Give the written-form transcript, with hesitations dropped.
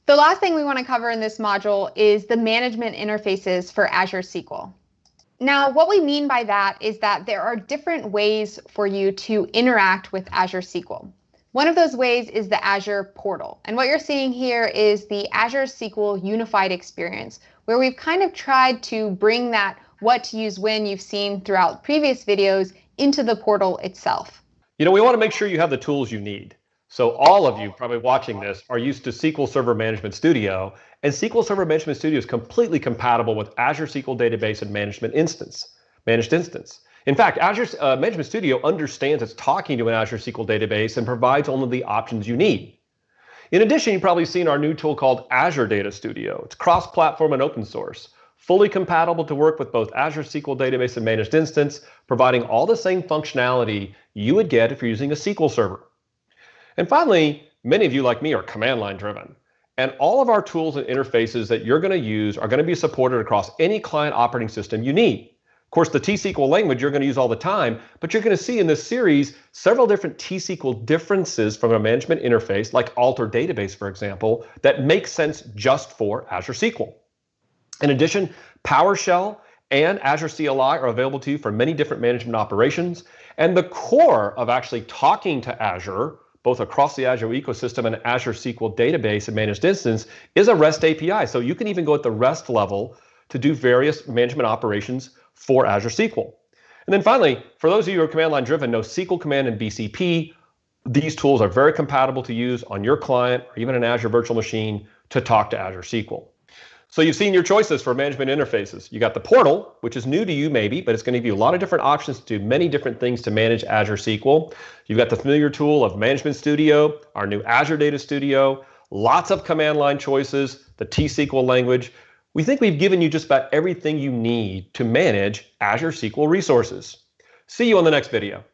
The last thing we want to cover in this module is the management interfaces for Azure SQL. Now, what we mean by that is that there are different ways for you to interact with Azure SQL. One of those ways is the Azure portal. And what you're seeing here is the Azure SQL unified experience, where we've kind of tried to bring that what to use when you've seen throughout previous videos into the portal itself. We want to make sure you have the tools you need. So all of you probably watching this are used to SQL Server Management Studio, and SQL Server Management Studio is completely compatible with Azure SQL Database and Managed Instance. In fact, Azure Management Studio understands it's talking to an Azure SQL database and provides only the options you need. In addition, you've probably seen our new tool called Azure Data Studio. It's cross-platform and open source, fully compatible to work with both Azure SQL Database and Managed Instance, providing all the same functionality you would get if you're using a SQL Server. And finally, many of you like me are command line driven. And all of our tools and interfaces that you're going to use are going to be supported across any client operating system you need. Of course, the T-SQL language you're going to use all the time, but you're going to see in this series several different T-SQL differences from a management interface, like Alter Database, for example, that make sense just for Azure SQL. In addition, PowerShell and Azure CLI are available to you for many different management operations. And the core of actually talking to Azure, both across the Azure ecosystem and Azure SQL Database and Managed Instance, is a REST API. So you can even go at the REST level to do various management operations for Azure SQL. And then finally, for those of you who are command line driven, know SQL Command and BCP. These tools are very compatible to use on your client or even an Azure virtual machine to talk to Azure SQL. So you've seen your choices for management interfaces. You got the portal, which is new to you maybe, but it's going to give you a lot of different options to do many different things to manage Azure SQL. You've got the familiar tool of Management Studio, our new Azure Data Studio, lots of command line choices, the T-SQL language. We think we've given you just about everything you need to manage Azure SQL resources. See you on the next video.